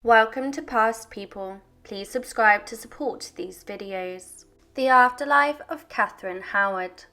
Welcome to Past People. Please subscribe to support these videos. The afterlife of Catherine Howard.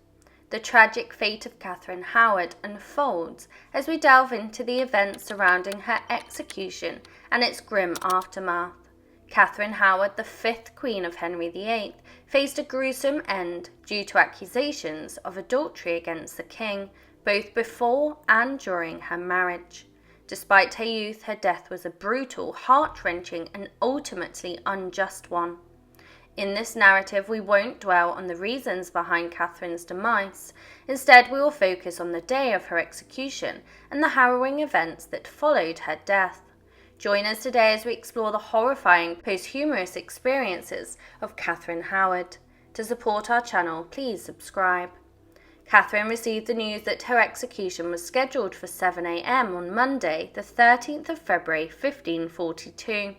The tragic fate of Catherine Howard unfolds as we delve into the events surrounding her execution and its grim aftermath. Catherine Howard, the fifth Queen of Henry VIII, faced a gruesome end due to accusations of adultery against the king, both before and during her marriage. Despite her youth, her death was a brutal, heart-wrenching, and ultimately unjust one. In this narrative, we won't dwell on the reasons behind Catherine's demise. Instead, we will focus on the day of her execution and the harrowing events that followed her death. Join us today as we explore the horrifying posthumous experiences of Catherine Howard. To support our channel, please subscribe. Catherine received the news that her execution was scheduled for 7 a.m. on Monday, the 13th of February, 1542.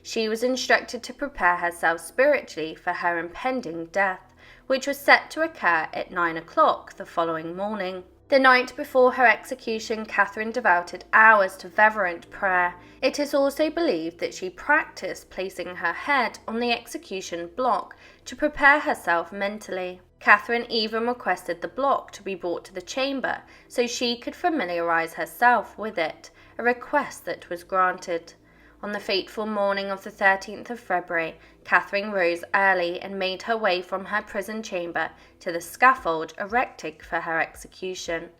She was instructed to prepare herself spiritually for her impending death, which was set to occur at 9 o'clock the following morning. The night before her execution, Catherine devoted hours to fervent prayer. It is also believed that she practiced placing her head on the execution block to prepare herself mentally. Catherine even requested the block to be brought to the chamber so she could familiarize herself with it, a request that was granted. On the fateful morning of the 13th of February, Catherine rose early and made her way from her prison chamber to the scaffold erected for her execution.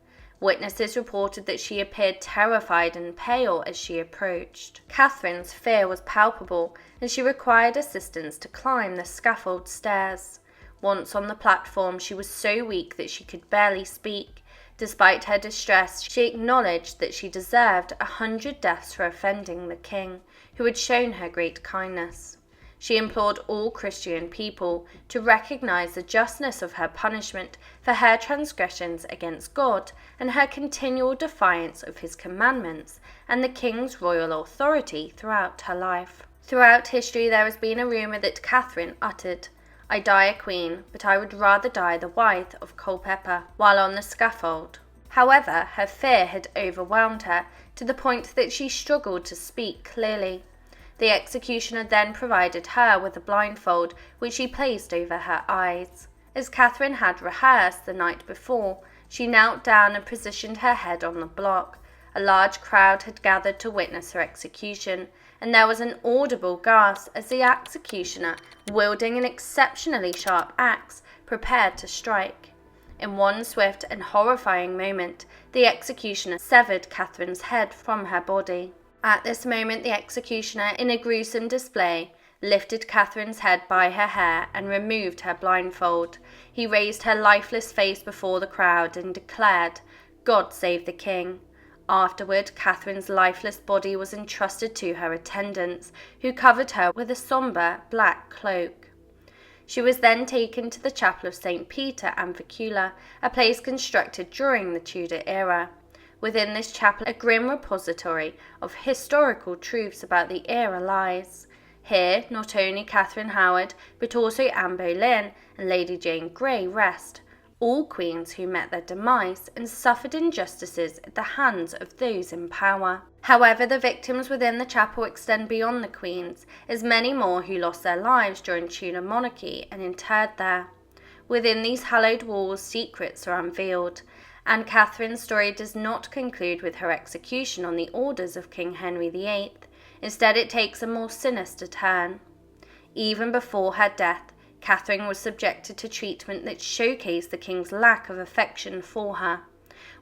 Witnesses reported that she appeared terrified and pale as she approached. Catherine's fear was palpable, and she required assistance to climb the scaffold stairs. Once on the platform, she was so weak that she could barely speak. Despite her distress, she acknowledged that she deserved 100 deaths for offending the king, who had shown her great kindness. She implored all Christian people to recognize the justness of her punishment for her transgressions against God and her continual defiance of his commandments and the king's royal authority throughout her life. Throughout history, there has been a rumor that Catherine uttered, "I die a queen, but I would rather die the wife of Culpeper," while on the scaffold. However, her fear had overwhelmed her to the point that she struggled to speak clearly. The executioner then provided her with a blindfold, which she placed over her eyes. As Catherine had rehearsed the night before, she knelt down and positioned her head on the block. A large crowd had gathered to witness her execution, and there was an audible gasp as the executioner, wielding an exceptionally sharp axe, prepared to strike. In one swift and horrifying moment, the executioner severed Catherine's head from her body. At this moment, the executioner, in a gruesome display, lifted Catherine's head by her hair and removed her blindfold. He raised her lifeless face before the crowd and declared, "God save the king." Afterward, Catherine's lifeless body was entrusted to her attendants, who covered her with a sombre black cloak. She was then taken to the chapel of St. Peter and Vicula, a place constructed during the Tudor era. Within this chapel, a grim repository of historical truths about the era lies. Here, not only Catherine Howard, but also Anne Boleyn and Lady Jane Grey rest, all queens who met their demise and suffered injustices at the hands of those in power. However, the victims within the chapel extend beyond the queens, as many more who lost their lives during Tudor monarchy and interred there. Within these hallowed walls, secrets are unveiled, and Catherine's story does not conclude with her execution on the orders of King Henry VIII. Instead, it takes a more sinister turn. Even before her death, Catherine was subjected to treatment that showcased the king's lack of affection for her.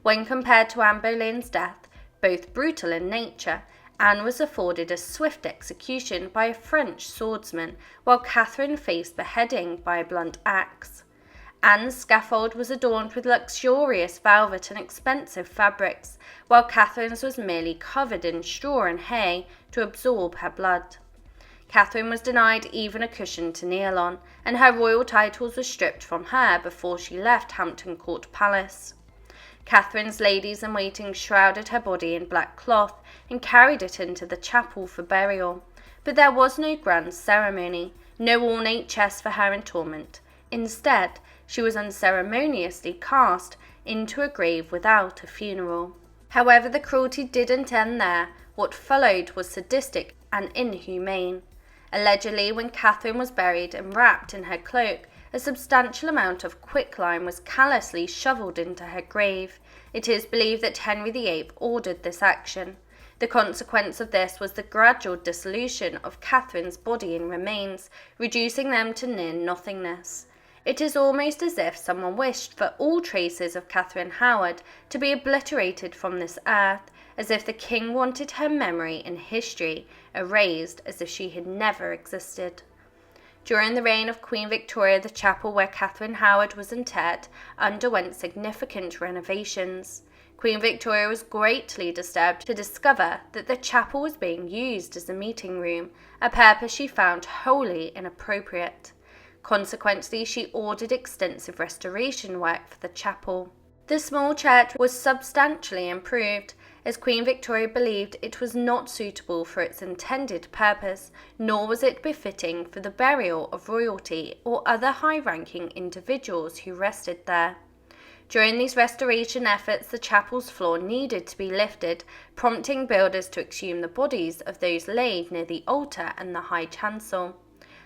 When compared to Anne Boleyn's death, both brutal in nature, Anne was afforded a swift execution by a French swordsman, while Catherine faced beheading by a blunt axe. Anne's scaffold was adorned with luxurious velvet and expensive fabrics, while Catherine's was merely covered in straw and hay to absorb her blood. Catherine was denied even a cushion to kneel on, and her royal titles were stripped from her before she left Hampton Court Palace. Catherine's ladies-in-waiting shrouded her body in black cloth and carried it into the chapel for burial. But there was no grand ceremony, no ornate chest for her interment. Instead, she was unceremoniously cast into a grave without a funeral. However, the cruelty didn't end there. What followed was sadistic and inhumane. Allegedly, when Catherine was buried and wrapped in her cloak, a substantial amount of quicklime was callously shoveled into her grave. It is believed that Henry VIII ordered this action. The consequence of this was the gradual dissolution of Catherine's body and remains, reducing them to near nothingness. It is almost as if someone wished for all traces of Catherine Howard to be obliterated from this earth, as if the king wanted her memory and history erased as if she had never existed. During the reign of Queen Victoria, the chapel where Catherine Howard was interred underwent significant renovations. Queen Victoria was greatly disturbed to discover that the chapel was being used as a meeting room, a purpose she found wholly inappropriate. Consequently, she ordered extensive restoration work for the chapel. The small church was substantially improved, as Queen Victoria believed it was not suitable for its intended purpose, nor was it befitting for the burial of royalty or other high-ranking individuals who rested there. During these restoration efforts, the chapel's floor needed to be lifted, prompting builders to exhume the bodies of those laid near the altar and the high chancel.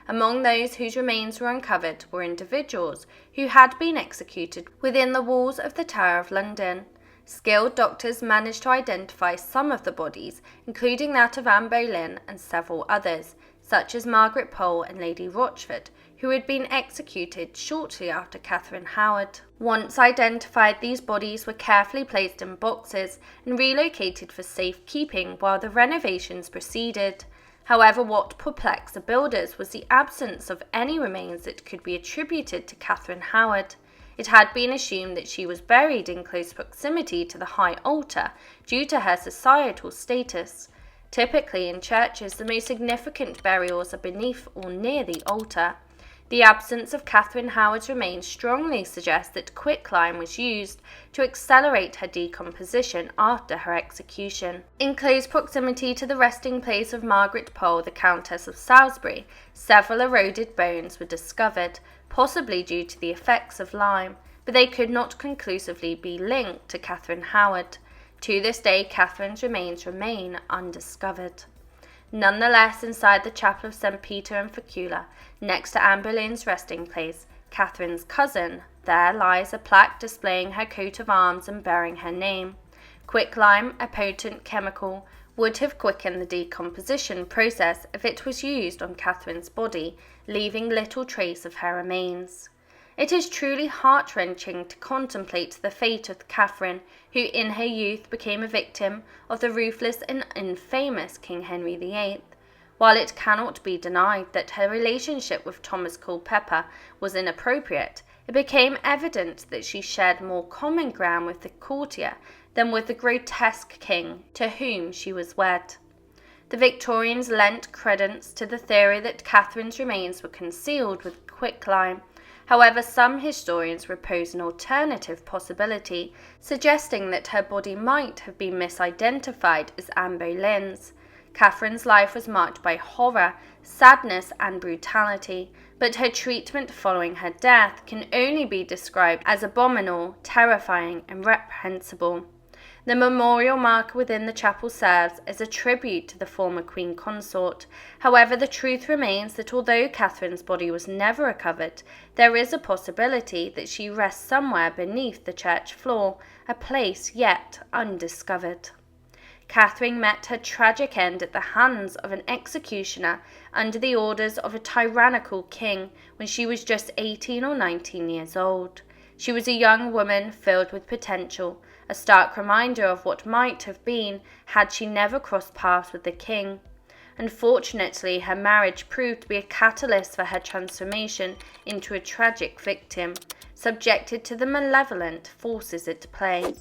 Among those whose remains were uncovered were individuals who had been executed within the walls of the Tower of London. Skilled doctors managed to identify some of the bodies, including that of Anne Boleyn and several others, such as Margaret Pole and Lady Rochford, who had been executed shortly after Catherine Howard. Once identified, these bodies were carefully placed in boxes and relocated for safekeeping while the renovations proceeded. However, what perplexed the builders was the absence of any remains that could be attributed to Catherine Howard. It had been assumed that she was buried in close proximity to the high altar due to her societal status. Typically in churches, the most significant burials are beneath or near the altar. The absence of Catherine Howard's remains strongly suggests that quicklime was used to accelerate her decomposition after her execution. In close proximity to the resting place of Margaret Pole, the Countess of Salisbury, several eroded bones were discovered, possibly due to the effects of lime, but they could not conclusively be linked to Catherine Howard. To this day, Catherine's remains remain undiscovered. Nonetheless, inside the chapel of St. Peter and Fecula, next to Anne Boleyn's resting place, Catherine's cousin, there lies a plaque displaying her coat of arms and bearing her name. Quicklime, a potent chemical, would have quickened the decomposition process if it was used on Catherine's body, leaving little trace of her remains. It is truly heart-wrenching to contemplate the fate of Catherine, who in her youth became a victim of the ruthless and infamous King Henry VIII. While it cannot be denied that her relationship with Thomas Culpeper was inappropriate, it became evident that she shared more common ground with the courtier than with the grotesque king to whom she was wed. The Victorians lent credence to the theory that Catherine's remains were concealed with quicklime. However, some historians propose an alternative possibility, suggesting that her body might have been misidentified as Anne Boleyn's. Catherine's life was marked by horror, sadness, and brutality, but her treatment following her death can only be described as abominable, terrifying, and reprehensible. The memorial marker within the chapel serves as a tribute to the former Queen Consort. However, the truth remains that although Catherine's body was never recovered, there is a possibility that she rests somewhere beneath the church floor, a place yet undiscovered. Catherine met her tragic end at the hands of an executioner under the orders of a tyrannical king when she was just 18 or 19 years old. She was a young woman filled with potential, a stark reminder of what might have been had she never crossed paths with the king. Unfortunately, her marriage proved to be a catalyst for her transformation into a tragic victim, subjected to the malevolent forces at play.